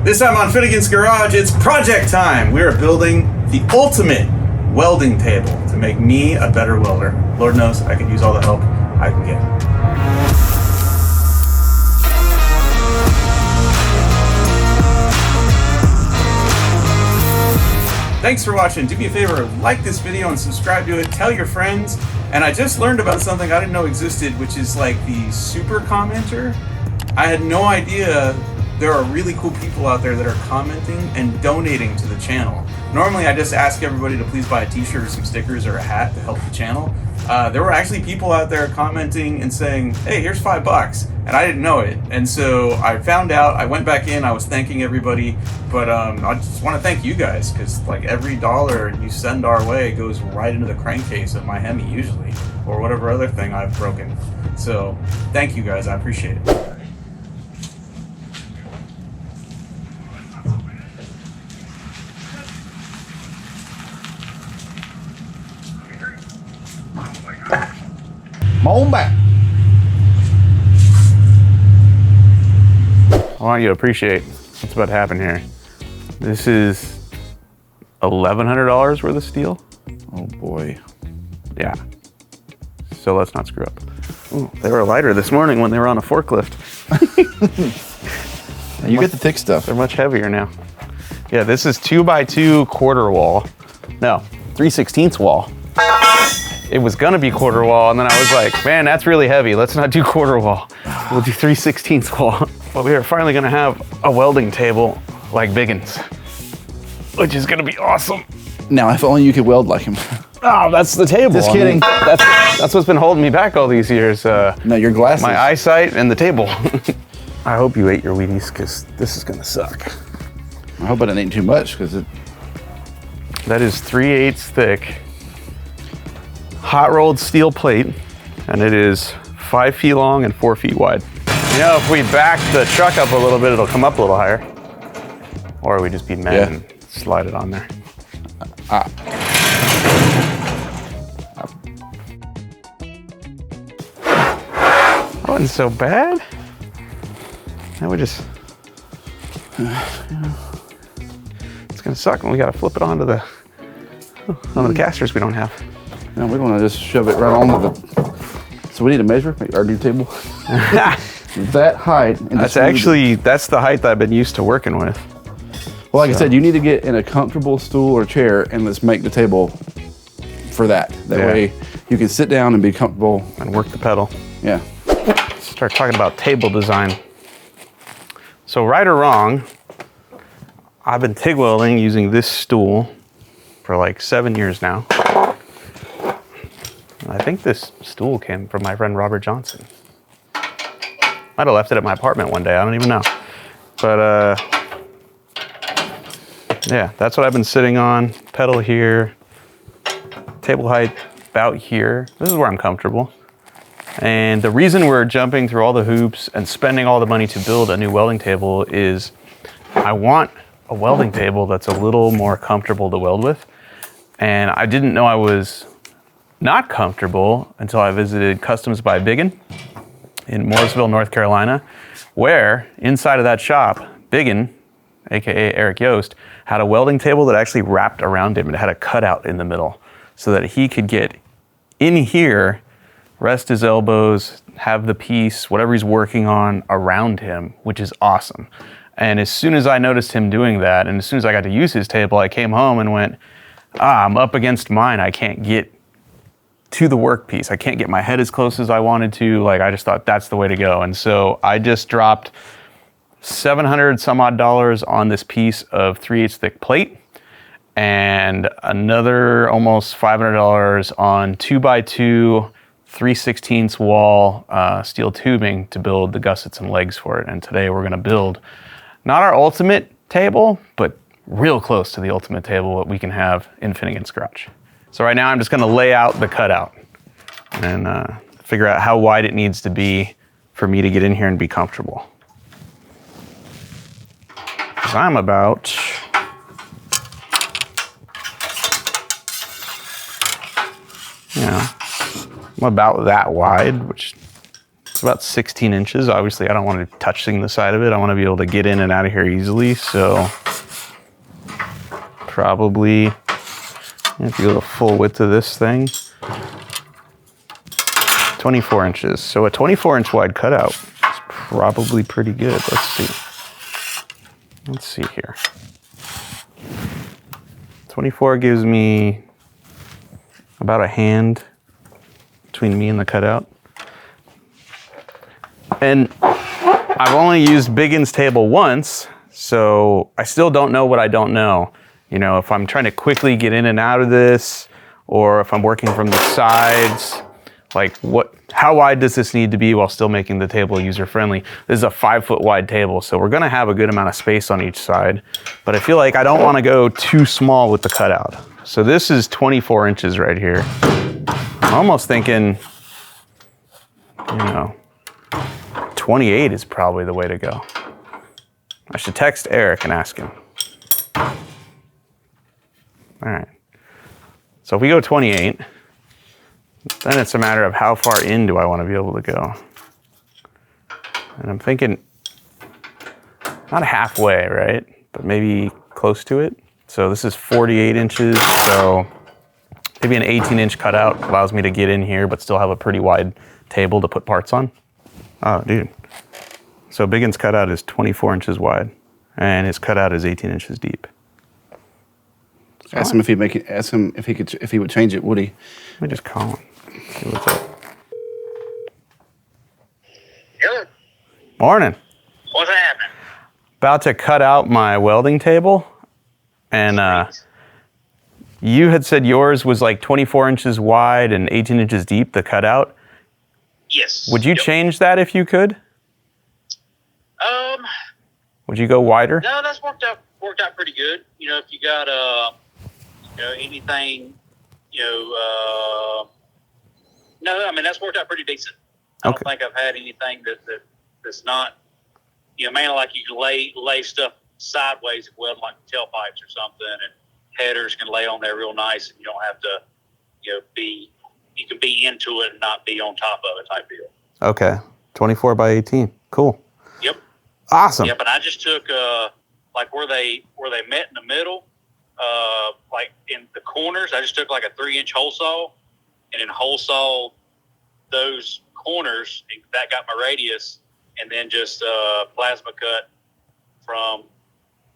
This time on Finnegan's Garage, it's project time. We are building the ultimate welding table to make me a better welder. Lord knows I could use all the help I can get. Thanks for watching. Do me a favor, like this video and subscribe to it. Tell your friends. And I just learned about something I didn't know existed, which is like the super commenter. I had no idea there are really cool people out there that are commenting and donating to the channel. Normally I just ask everybody to please buy a t-shirt or some stickers or a hat to help the channel. There were actually people out there commenting and saying, hey, here's $5, and I didn't know it. And so I found out, I went back in, I was thanking everybody, but I just want to thank you guys, because like every dollar you send our way goes right into the crankcase of my Hemi usually, or whatever other thing I've broken. So thank you guys, I appreciate it. On back. I want you to appreciate what's about to happen here. This is $1,100 worth of steel. Oh boy. Yeah. So let's not screw up. Ooh, they were lighter this morning when they were on a forklift. You get the thick stuff. They're much heavier now. Yeah, this is 2x2 quarter wall. No, 3/16 wall. It was gonna be quarter wall, and then I was like, man, that's really heavy. Let's not do quarter wall. We'll do 3/16 wall. But we are finally gonna have a welding table like Biggins, which is gonna be awesome. Now, if only you could weld like him. Oh, that's the table. Just kidding. That's what's been holding me back all these years. No, your glasses. My eyesight and the table. I hope you ate your Wheaties, because this is gonna suck. I hope I didn't eat too much, because That is 3/8 thick, hot rolled steel plate, and it is 5 feet long and 4 feet wide. You know, if we back the truck up a little bit, it'll come up a little higher. Or we just be men and slide it on there. That wasn't so bad. Now we just, it's gonna suck when we gotta flip it onto the casters we don't have. no, we're going to just shove it right onto the. So we need to measure our new table. That height. And That's the height that I've been used to working with. Well, like I said, you need to get in a comfortable stool or chair, and let's make the table for that. That way you can sit down and be comfortable. And work the pedal. Yeah. Start talking about table design. So right or wrong, I've been TIG welding using this stool for like 7 years now. I think this stool came from my friend Robert Johnson. Might have left it at my apartment one day, I don't even know. But yeah, that's what I've been sitting on. Pedal here, table height about here. This is where I'm comfortable. And the reason we're jumping through all the hoops and spending all the money to build a new welding table is I want a welding table that's a little more comfortable to weld with. And I didn't know I was not comfortable until I visited Customs by Biggin in Mooresville, North Carolina, where inside of that shop, Biggin, AKA Eric Yost, had a welding table that actually wrapped around him. It had a cutout in the middle so that he could get in here, rest his elbows, have the piece, whatever he's working on around him, which is awesome. And as soon as I noticed him doing that, and as soon as I got to use his table, I came home and went, I'm up against mine. I can't get to the workpiece. I can't get my head as close as I wanted to. Like, I just thought that's the way to go. And so I just dropped $700 some odd on this piece of 3/8 thick plate, and another almost $500 on 2x2 3/16 wall steel tubing to build the gussets and legs for it. And today we're gonna build not our ultimate table, but real close to the ultimate table what we can have in Finnegan's Garage. So right now I'm just gonna lay out the cutout and figure out how wide it needs to be for me to get in here and be comfortable. Because I'm about, I'm about that wide, which It's about 16 inches. Obviously, I don't want to touching the side of it. I want to be able to get in and out of here easily. So probably, if you go the full width of this thing, 24 inches. So a 24-inch wide cutout is probably pretty good. Let's see. Let's see here. 24 gives me about a hand between me and the cutout. And I've only used Biggin's table once, so I still don't know what I don't know. You know, if I'm trying to quickly get in and out of this, or if I'm working from the sides, like how wide does this need to be while still making the table user-friendly? This is a 5-foot wide table, so we're gonna have a good amount of space on each side, but I feel like I don't wanna go too small with the cutout. So this is 24 inches right here. I'm almost thinking, you know, 28 is probably the way to go. I should text Eric and ask him. All right. So if we go 28, then it's a matter of how far in do I want to be able to go. And I'm thinking not halfway, right? But maybe close to it. So this is 48 inches. So maybe an 18-inch cutout allows me to get in here, but still have a pretty wide table to put parts on. Oh, dude. So Biggin's cutout is 24 inches wide, and his cutout is 18 inches deep. Ask him if he'd make it. Ask him if he would change it. Would he? Let me just call him. See what's up. Hello. Morning. What's happening? About to cut out my welding table, and you had said yours was like 24 inches wide and 18 inches deep, the cutout. Yes. Would you change that if you could? Would you go wider? No, that's worked out pretty good. You know, if you got anything, no, I mean that's worked out pretty decent. I don't think I've had anything that's not, mainly like you can lay stuff sideways if welding like tailpipes or something, and headers can lay on there real nice, and you don't have to, you can be into it and not be on top of it type deal. Okay, 24 by 18. Cool. Yep. Awesome. Yep, and I just took like where they met in the middle, like in the corners. I just took like a 3-inch hole saw, and then hole saw those corners. And that got my radius, and then just plasma cut from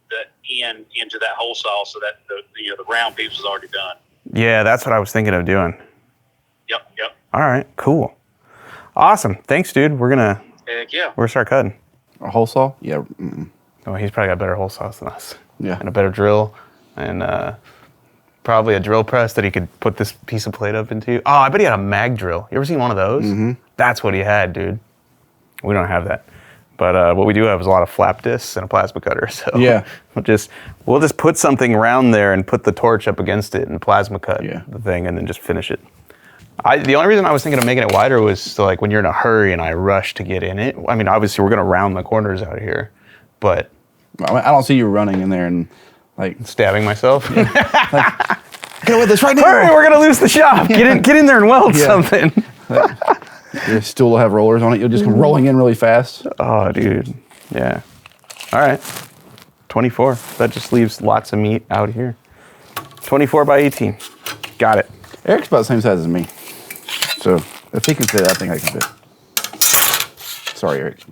the end into that hole saw, so that the round piece was already done. Yeah, that's what I was thinking of doing. Yep. All right, cool. Awesome. Thanks, dude. We're gonna start cutting. A hole saw? Yeah. Oh, he's probably got better hole saws than us. Yeah. And a better drill, and probably a drill press that he could put this piece of plate up into. Oh, I bet he had a mag drill. You ever seen one of those? Mm-hmm. That's what he had, dude. We don't have that. But what we do have is a lot of flap discs and a plasma cutter. So yeah, we'll just put something around there and put the torch up against it and plasma cut the thing, and then just finish it. The only reason I was thinking of making it wider was to, like, when you're in a hurry and I rush to get in it. I mean, obviously we're gonna round the corners out here, but I don't see you running in there and like stabbing myself. Yeah. Get with this right now. Hurry, we're gonna lose the shop. Get in there and weld something. Your stool will have rollers on it. You'll just come rolling in really fast. Oh, dude. Yeah. All right. 24. That just leaves lots of meat out here. 24 by 18. Got it. Eric's about the same size as me. So if he can fit, I think I can fit. Sorry, Eric.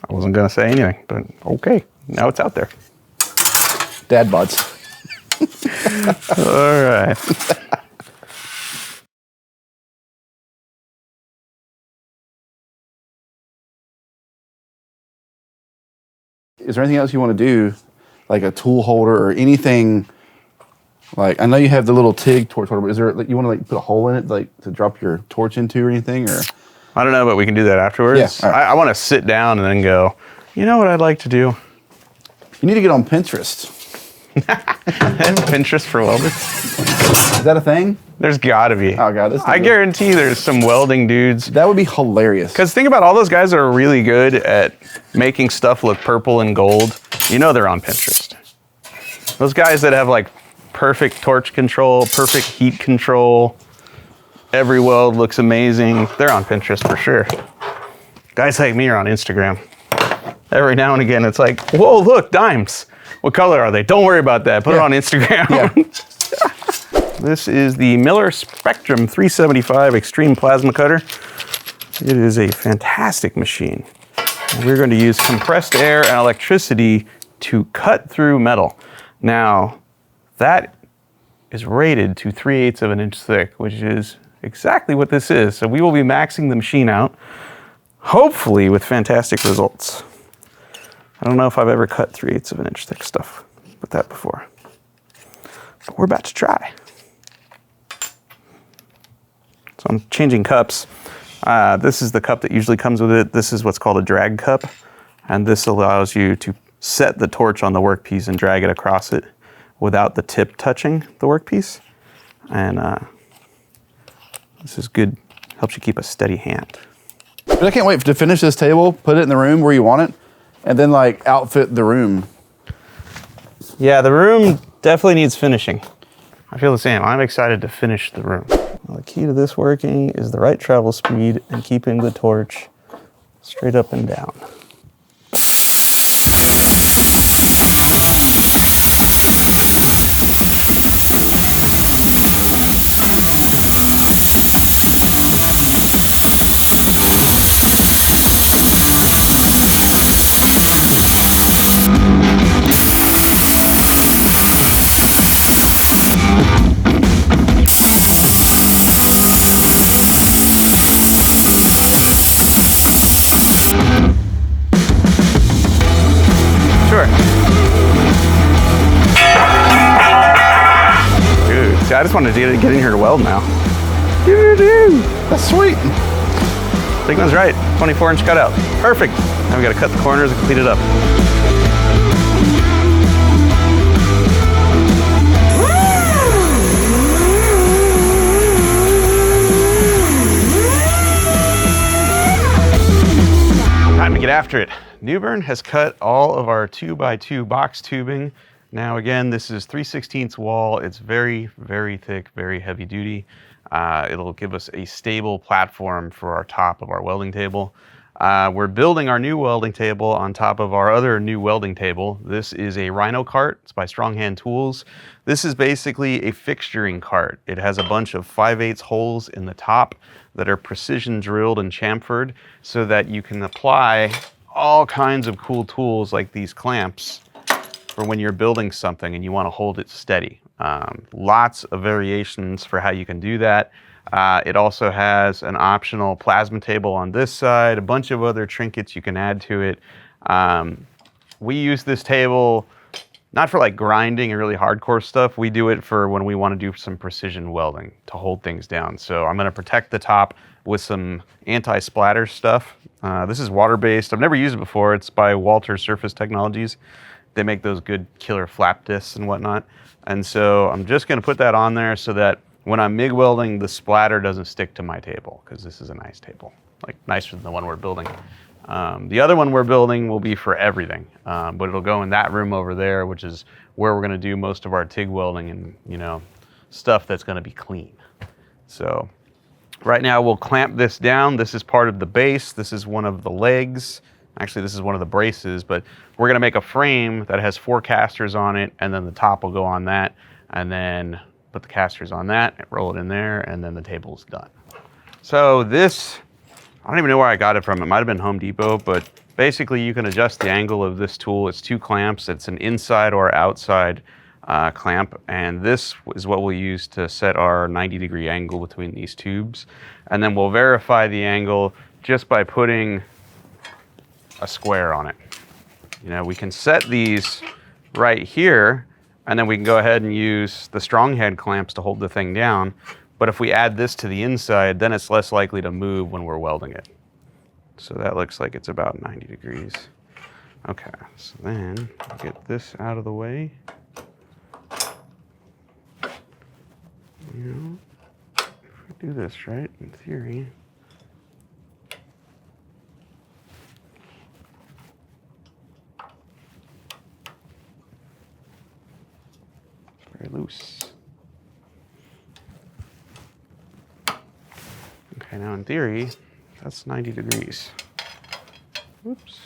I wasn't going to say anything, but okay. Now it's out there. Dad bods. All right. Is there anything else you want to do, like a tool holder or anything? Like, I know you have the little TIG torch holder, but is there, like, you want to like put a hole in it, like to drop your torch into or anything? Or I don't know, but we can do that afterwards. Yeah, all right. I want to sit down and then go, you know what I'd like to do? You need to get on Pinterest. Pinterest for welders? Is that a thing? There's got to be. Oh, God. I guarantee there's some welding dudes. That would be hilarious. Because think about all those guys that are really good at making stuff look purple and gold. You know they're on Pinterest. Those guys that have like perfect torch control, perfect heat control. Every weld looks amazing. They're on Pinterest for sure. Guys like me are on Instagram. Every now and again, it's like, whoa, look, dimes. What color are they? Don't worry about that. Put it on Instagram. Yeah. This is the Miller Xtreme 375 Extreme Plasma Cutter. It is a fantastic machine. We're going to use compressed air and electricity to cut through metal. Now, that is rated to 3/8 of an inch thick, which is exactly what this is. So we will be maxing the machine out, hopefully with fantastic results. I don't know if I've ever cut 3/8 of an inch thick stuff with that before, but we're about to try. So I'm changing cups. This is the cup that usually comes with it. This is what's called a drag cup, and this allows you to set the torch on the workpiece and drag it across it without the tip touching the workpiece. And this is good, helps you keep a steady hand. But I can't wait to finish this table, put it in the room where you want it, and then like outfit the room. Yeah, the room definitely needs finishing. I feel the same. I'm excited to finish the room. Well, the key to this working is the right travel speed and keeping the torch straight up and down. Dude, I just wanted to get in here to weld now. That's sweet. Big one's right, 24-inch cutout. Perfect. Now we gotta cut the corners and clean it up. Time to get after it. Newburn has cut all of our 2x2 box tubing. Now again, this is 3/16 wall. It's very, very thick, very heavy duty. It'll give us a stable platform for our top of our welding table. We're building our new welding table on top of our other new welding table. This is a Rhino cart. It's by Strong Hand Tools. This is basically a fixturing cart. It has a bunch of 5/8 holes in the top that are precision drilled and chamfered so that you can apply all kinds of cool tools like these clamps for when you're building something and you want to hold it steady. Lots of variations for how you can do that. It also has an optional plasma table on this side, a bunch of other trinkets you can add to it. We use this table not for like grinding and really hardcore stuff. We do it for when we want to do some precision welding to hold things down. So I'm going to protect the top with some anti-splatter stuff. This is water-based. I've never used it before. It's by Walter Surface Technologies. They make those good killer flap discs and whatnot. And so I'm just going to put that on there so that when I'm MIG welding, the splatter doesn't stick to my table, because this is a nice table, like nicer than the one we're building. The other one we're building will be for everything, but it'll go in that room over there, which is where we're going to do most of our TIG welding and, you know, stuff that's going to be clean. So right now we'll clamp this down. This is part of the base. This is one of the legs. Actually, this is one of the braces, but we're going to make a frame that has 4 casters on it, and then the top will go on that, and then put the casters on that, roll it in there, and then the table's done. So this, I don't even know where I got it from. It might have been Home Depot, but basically you can adjust the angle of this tool. It's 2 clamps. It's an inside or outside clamp, and this is what we'll use to set our 90-degree angle between these tubes. And then we'll verify the angle just by putting a square on it. You know, we can set these right here, and then we can go ahead and use the strong head clamps to hold the thing down. But if we add this to the inside, then it's less likely to move when we're welding it. So that looks like it's about 90 degrees. Okay, so then get this out of the way. You know, if we do this right, in theory, very loose. Okay, now in theory, that's 90 degrees. Whoops.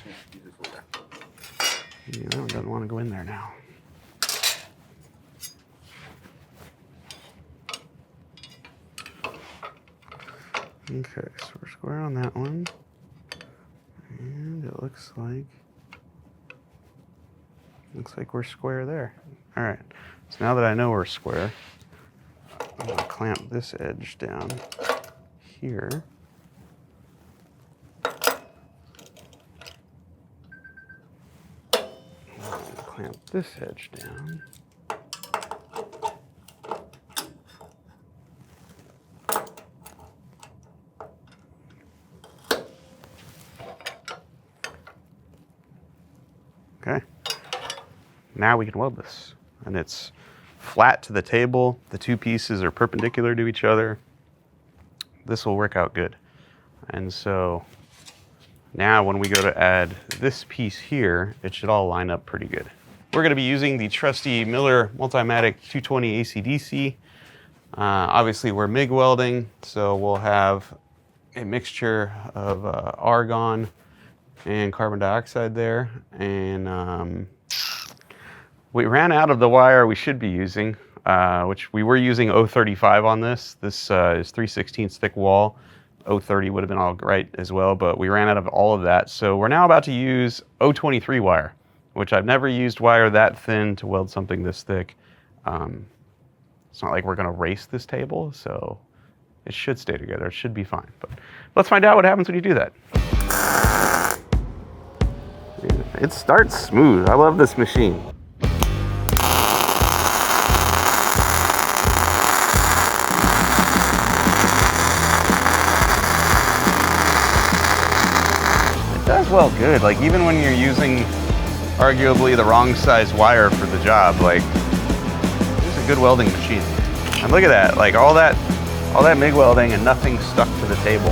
Yeah, that one doesn't want to go in there now. Okay, so we're square on that one. And it looks like we're square there. All right, so now that I know we're square, I'm gonna clamp this edge down here. Clamp this edge down. Okay. Now we can weld this. And it's flat to the table. The two pieces are perpendicular to each other. This will work out good. And so now when we go to add this piece here, it should all line up pretty good. We're going to be using the trusty Miller Multimatic 220 AC/DC. Obviously we're MIG welding, so we'll have a mixture of argon and carbon dioxide there. And we ran out of the wire we should be using, which we were using 035 on this. This is 3/16 thick wall. 030 would have been all right as well, but we ran out of all of that. So we're now about to use 023 wire, which I've never used wire that thin to weld something this thick. It's not like we're gonna race this table, so it should stay together. It should be fine. But let's find out what happens when you do that. It starts smooth. I love this machine. It does weld good. Like even when you're using arguably the wrong size wire for the job, like it's a good welding machine. And look at that, like all that MIG welding and nothing stuck to the table.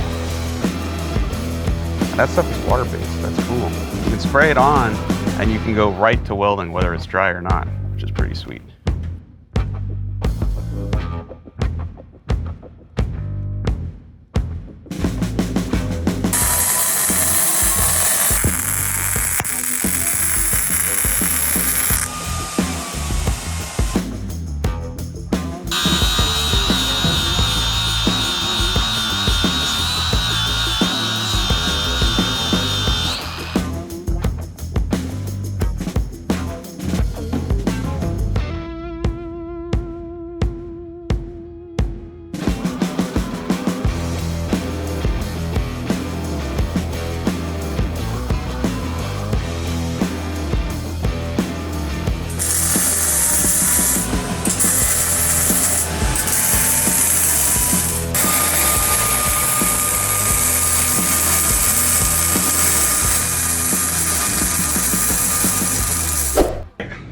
And that stuff is water-based, that's cool. You can spray it on and you can go right to welding whether it's dry or not, which is pretty sweet.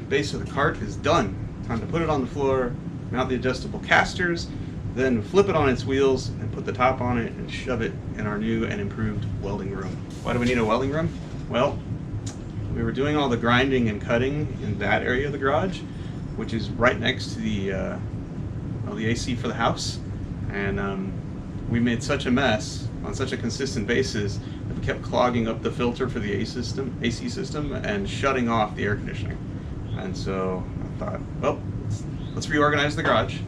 Base of the cart is done. Time to put it on the floor, mount the adjustable casters, then flip it on its wheels and put the top on it and shove it in our new and improved welding room. Why do we need a welding room? Well, we were doing all the grinding and cutting in that area of the garage, which is right next to the AC for the house. And we made such a mess on such a consistent basis that we kept clogging up the filter for the AC system and shutting off the air conditioning. And so I thought, well, let's reorganize the garage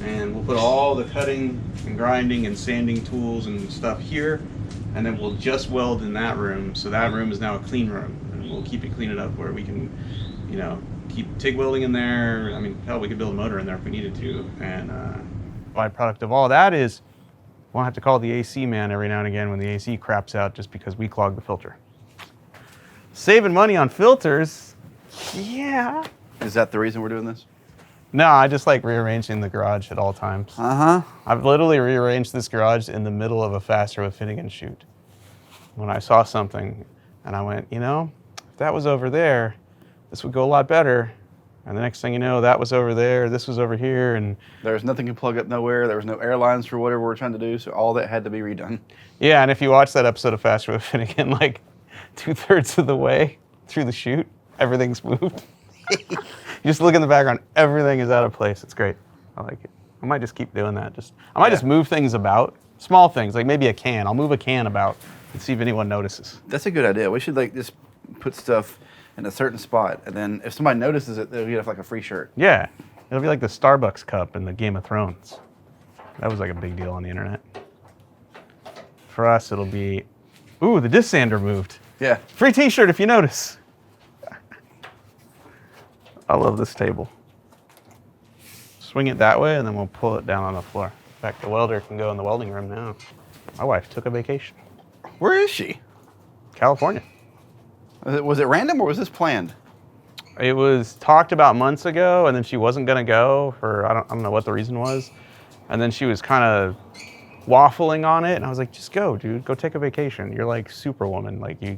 and we'll put all the cutting and grinding and sanding tools and stuff here, and then we'll just weld in that room. So that room is now a clean room, and we'll keep it clean enough where we can, you know, keep TIG welding in there. I mean, hell, we could build a motor in there if we needed to. And byproduct of all that is we'll have to call the AC man every now and again when the AC craps out just because we clog the filter. Saving money on filters. Yeah. Is that the reason we're doing this? No, I just like rearranging the garage at all times. I've literally rearranged this garage in the middle of a Faster with Finnegan shoot. When I saw something and I went, you know, if that was over there, this would go a lot better. And the next thing you know, that was over there, this was over here, and There's nothing to plug up nowhere. There was no airlines for whatever we're trying to do, so all that had to be redone. yeah, and if you watch that episode of Faster with Finnegan, like 2/3 of the way through the shoot, everything's moved. You just look in the background, everything is out of place. It's great. I like it. I might just keep doing that. I might just move things about Small things, like maybe a can. I'll move a can about and see if anyone notices. That's a good idea. We should like just put stuff in a certain spot, and then if somebody notices it, they'll get like a free shirt. Yeah, it'll be like the Starbucks cup in the Game of Thrones. That was like a big deal on the internet. For us, it'll be, ooh, the disc sander moved. Yeah. Free t-shirt if you notice. I love this table. Swing it that way, and then we'll pull it down on the floor. In fact, the welder can go in the welding room now. My wife took a vacation. Where is she? California. Was it random or was this planned? It was talked about months ago, and then she wasn't gonna go for, I don't know what the reason was. And then she was kind of waffling on it, and I was like, just go, dude, go take a vacation. You're like Superwoman. Like you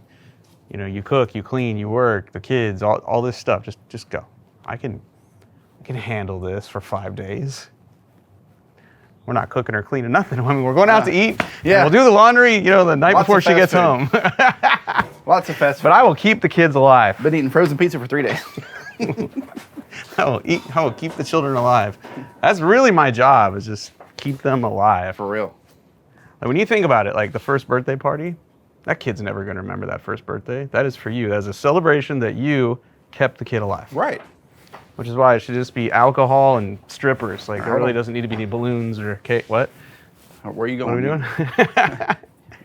know, you cook, you clean, you work, the kids, all this stuff. Just go. I can handle this for 5 days. We're not cooking or cleaning nothing. I mean, we're going out to eat. Yeah. We'll do the laundry, you know, the night Lots before of she gets fast home. Lots of fast food. But I will keep the kids alive. Been eating frozen pizza for 3 days. I will keep the children alive. That's really my job, is just keep them alive. For real. Like when you think about it, like the first birthday party, that kid's never going to remember that first birthday. That is for you. That is a celebration that you kept the kid alive. Right. Which is why it should just be alcohol and strippers. Like there Hold really on. doesn't need to be any balloons or cake. What? Where are you What going? are we doing?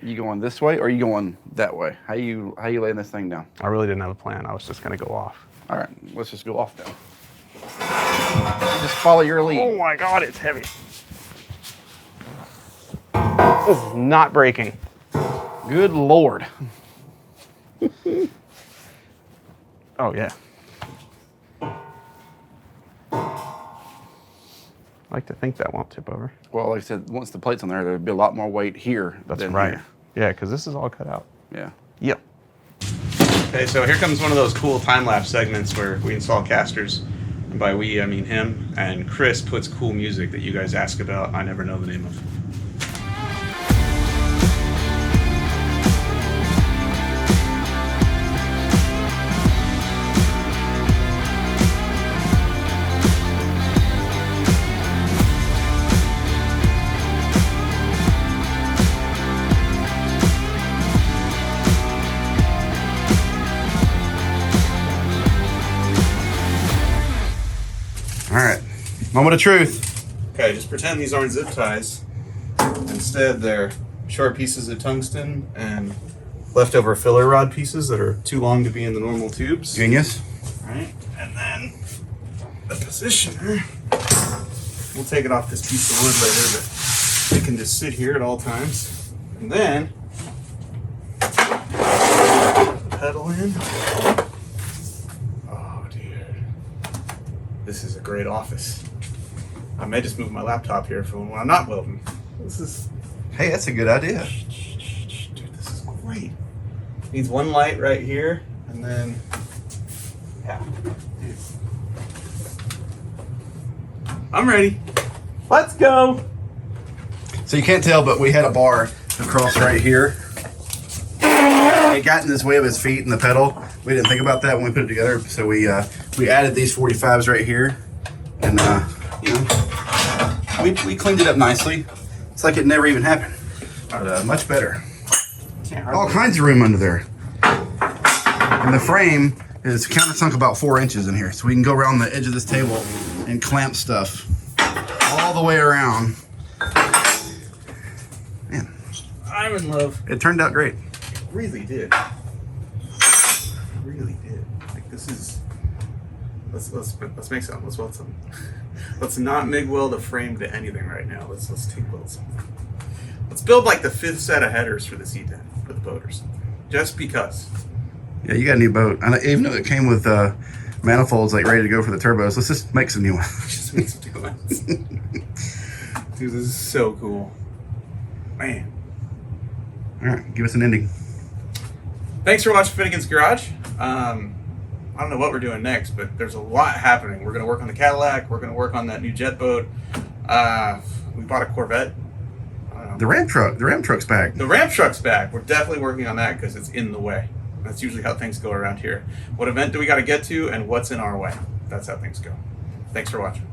You going this way or are you going that way? How you laying this thing down? I really didn't have a plan. I was just going to go off. All right, let's just go off then. Just follow your lead. Oh my God, it's heavy. This is not breaking. Good Lord. Oh yeah. I like to think that won't tip over. Well, like I said, once the plate's on there, there'll be a lot more weight here. That's than right. here. Yeah, because this is all cut out. Yeah. Yep. Okay, so here comes one of those cool time-lapse segments where we install casters. And by we, I mean him. And Chris puts cool music that you guys ask about. I never know the name of. All right. Moment of truth. Okay, just pretend these aren't zip ties. Instead, they're short pieces of tungsten and leftover filler rod pieces that are too long to be in the normal tubes. Genius. Right, and then the positioner. We'll take it off this piece of wood later, but it can just sit here at all times. And then pedal in. Oh, dude, this is a great office. I may just move my laptop here for when I'm not welding. This is, Hey, that's a good idea. dude, this is great. Needs one light right here, and then, yeah, dude. I'm ready. Let's go. So you can't tell, but we had a bar across right here. It got in this way of his feet and the pedal. We didn't think about that when we put it together, so we added these 45s right here, and you know, we cleaned it up nicely. It's like it never even happened, but much better. All kinds of room under there, and the frame is countersunk about 4 inches in here, so we can go around the edge of this table and clamp stuff all the way around. Man, I'm in love. it turned out great. Really did. Really did. Like, this is. Let's make something. Let's weld something. Let's not MIG weld a frame to anything right now. Let's TIG weld something. Let's build like the 5th set of headers for the C10 for the boat or something. Just because. Yeah, you got a new boat. And even though it came with manifolds like ready to go for the turbos, let's just make some new ones. Just make some new ones. Dude, this is so cool. Man. All right, give us an ending. Thanks for watching Finnegan's Garage. I don't know what we're doing next, but there's a lot happening. We're going to work on the Cadillac. We're going to work on that new jet boat. We bought a Corvette. The Ram truck's back. The Ram truck's back. We're definitely working on that because it's in the way. That's usually how things go around here. What event do we got to get to and what's in our way? That's how things go. Thanks for watching.